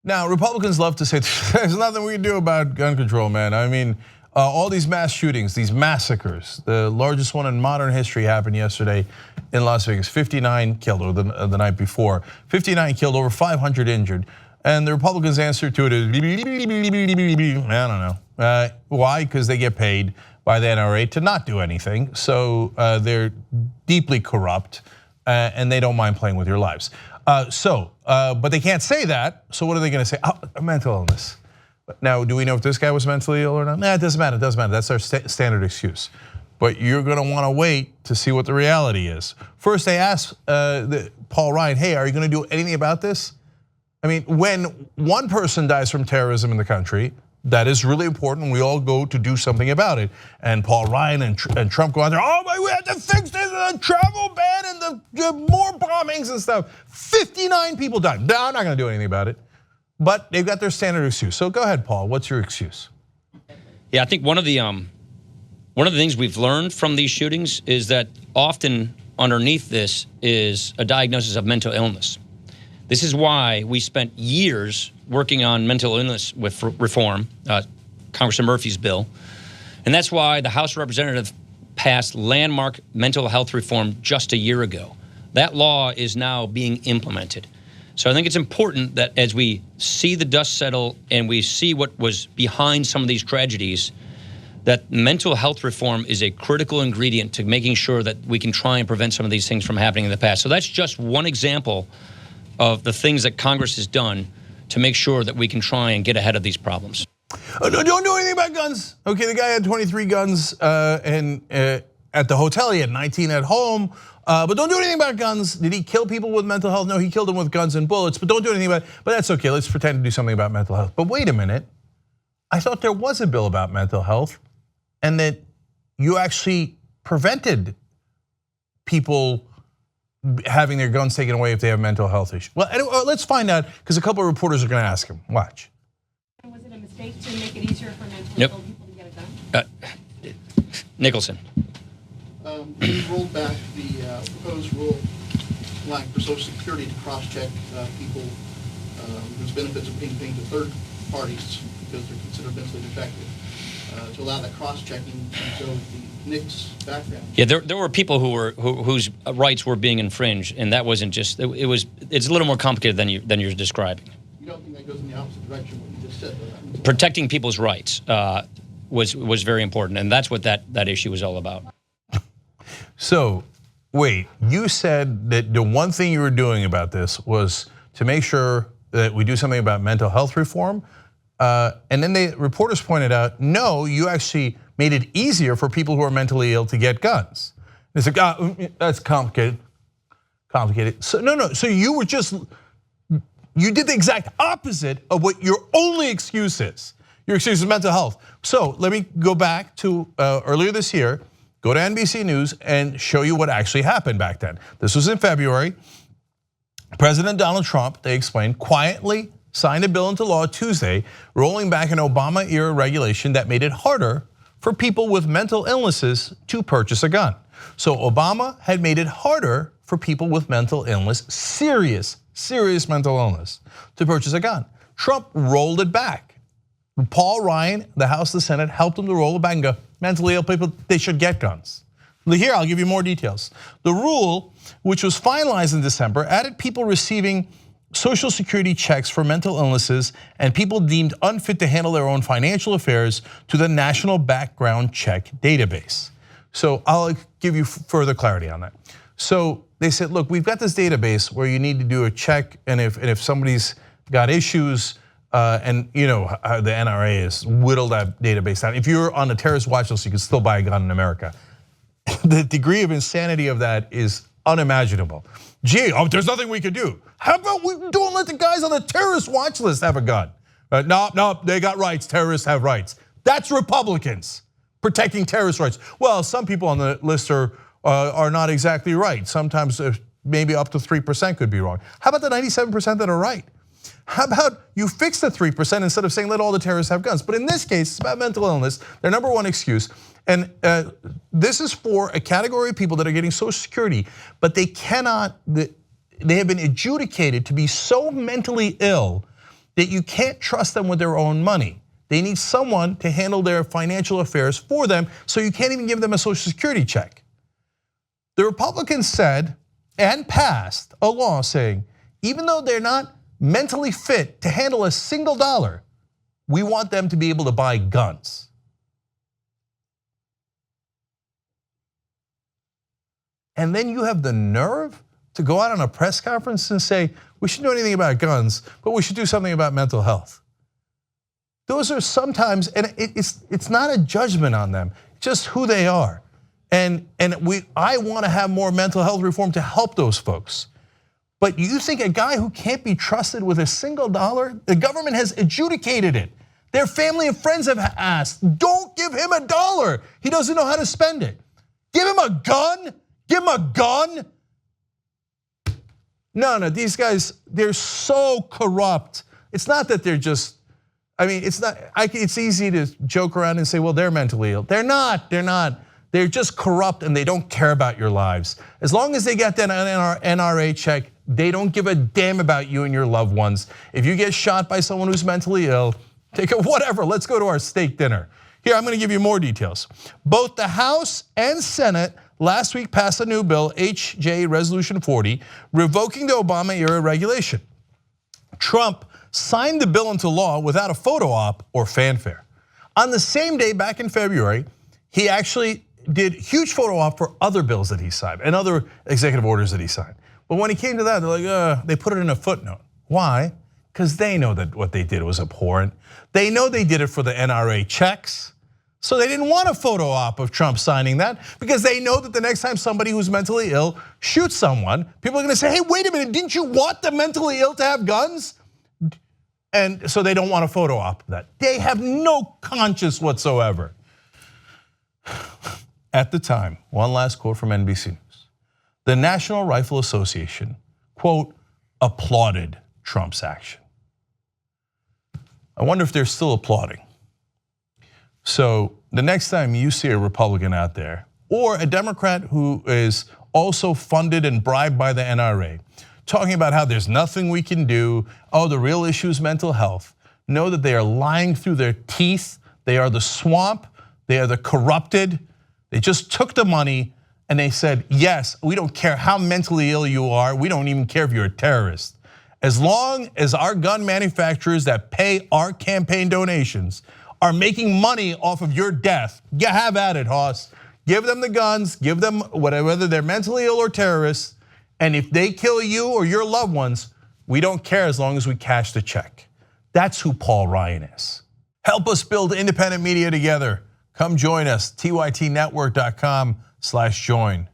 Now, Republicans love to say there's nothing we can do about gun control, man. I mean, all these mass shootings, these massacres, the largest one in modern history happened yesterday in Las Vegas. 59 killed, or the night before. 59 killed, over 500 injured. And the Republicans' answer to it is, I don't know. Why? Because they get paid by the NRA to not do anything. So they're deeply corrupt and they don't mind playing with your lives. But they can't say that. So what are they going to say? Oh, mental illness. Now, do we know if this guy was mentally ill or not? Nah, it doesn't matter. It doesn't matter. That's our standard excuse. But you're going to want to wait to see what the reality is. First, they asked Paul Ryan, hey, are you going to do anything about this? I mean, when one person dies from terrorism in the country, that is really important. We all go to do something about it. And Paul Ryan and Trump go out there, oh my, we have to fix this, the travel ban and the more bombings and stuff. 59 people died. No, I'm not going to do anything about it. But they've got their standard excuse. So go ahead, Paul. What's your excuse? Yeah, I think one of the things we've learned from these shootings is that often underneath this is a diagnosis of mental illness. This is why we spent years working on mental illness with reform, Congressman Murphy's bill. And that's why the House of Representatives passed landmark mental health reform just a year ago. That law is now being implemented. So I think it's important that as we see the dust settle and we see what was behind some of these tragedies, that mental health reform is a critical ingredient to making sure that we can try and prevent some of these things from happening in the past. So that's just one example of the things that Congress has done to make sure that we can try and get ahead of these problems. Don't do anything about guns. Okay, the guy had 23 guns and at the hotel, he had 19 at home. But don't do anything about guns. Did he kill people with mental health? No, he killed them with guns and bullets, but don't do anything about it. But that's okay, let's pretend to do something about mental health. But wait a minute, I thought there was a bill about mental health and that you actually prevented people having their guns taken away if they have mental health issues. Well, anyway, let's find out, because a couple of reporters are going to ask him. Watch. Was it a mistake to make it easier for mentally ill people to get a gun? Nicholson. We rolled back the proposed rule allowing for Social Security to cross-check people whose benefits are being paid to third parties because they're considered mentally defective, to allow that cross-checking and go with the NICS background. Yeah, there were people whose rights were being infringed, and that wasn't just. It's a little more complicated than you're describing. You don't think that goes in the opposite direction of what you just said, though? Protecting people's rights was very important, and that's what that issue was all about. So, wait, you said that the one thing you were doing about this was to make sure that we do something about mental health reform, and then the reporters pointed out, no, you actually made it easier for people who are mentally ill to get guns. They said, oh, that's complicated. So no, so you did the exact opposite of what your only excuse is. Your excuse is mental health. So let me go back to earlier this year, go to NBC News and show you what actually happened back then. This was in February. President Donald Trump, they explained, quietly signed a bill into law Tuesday, rolling back an Obama-era regulation that made it harder for people with mental illnesses to purchase a gun. So Obama had made it harder for people with mental illness, serious mental illness, to purchase a gun. Trump rolled it back. Paul Ryan, the House, the Senate, helped him to roll it back and go, mentally ill people, they should get guns. Here, I'll give you more details. The rule, which was finalized in December, added people receiving Social Security checks for mental illnesses and people deemed unfit to handle their own financial affairs to the National Background Check Database. So I'll give you further clarity on that. So they said, look, we've got this database where you need to do a check, and if somebody's got issues, and you know the NRA has whittled that database down. If you're on a terrorist watch list, you can still buy a gun in America. The degree of insanity of that is unimaginable. Gee, there's nothing we could do. How about we don't let the guys on the terrorist watch list have a gun? No, they got rights, terrorists have rights. That's Republicans protecting terrorist rights. Well, some people on the list are not exactly right. Sometimes maybe up to 3% could be wrong. How about the 97% that are right? How about you fix the 3% instead of saying let all the terrorists have guns? But in this case, it's about mental illness, their number one excuse. And this is for a category of people that are getting Social Security, but they have been adjudicated to be so mentally ill that you can't trust them with their own money. They need someone to handle their financial affairs for them, so you can't even give them a Social Security check. The Republicans said and passed a law saying, even though they're not mentally fit to handle a single dollar, we want them to be able to buy guns. And then you have the nerve to go out on a press conference and say, we shouldn't do anything about guns, but we should do something about mental health. Those are sometimes, and it's not a judgment on them, it's just who they are. And I want to have more mental health reform to help those folks. But you think a guy who can't be trusted with a single dollar, the government has adjudicated it. Their family and friends have asked, don't give him a dollar. He doesn't know how to spend it. Give him a gun? Give him a gun? No, these guys, they're so corrupt. It's not that they're just, I mean, it's easy to joke around and say, well, they're mentally ill. They're not. They're just corrupt and they don't care about your lives. As long as they get that NRA check, they don't give a damn about you and your loved ones. If you get shot by someone who's mentally ill, take it, whatever, let's go to our steak dinner. Here, I'm gonna give you more details. Both the House and Senate last week passed a new bill, HJ Resolution 40, revoking the Obama-era regulation. Trump signed the bill into law without a photo op or fanfare. On the same day, back in February, he actually did huge photo op for other bills that he signed and other executive orders that he signed. But when he came to that, they're like, they put it in a footnote. Why? Because they know that what they did was abhorrent. They know they did it for the NRA checks. So they didn't want a photo op of Trump signing that because they know that the next time somebody who's mentally ill shoots someone, people are gonna say, hey, wait a minute, didn't you want the mentally ill to have guns? And so they don't want a photo op of that. They have no conscience whatsoever. At the time, one last quote from NBC News. The National Rifle Association, quote, applauded Trump's action. I wonder if they're still applauding. So the next time you see a Republican out there, or a Democrat who is also funded and bribed by the NRA, talking about how there's nothing we can do, the real issue is mental health, know that they are lying through their teeth. They are the swamp, they are the corrupted. They just took the money and they said, yes, we don't care how mentally ill you are, we don't even care if you're a terrorist. As long as our gun manufacturers that pay our campaign donations are making money off of your death, you have at it, Hoss. Give them the guns, give them whether they're mentally ill or terrorists, and if they kill you or your loved ones, we don't care as long as we cash the check. That's who Paul Ryan is. Help us build independent media together. Come join us, tytnetwork.com/join.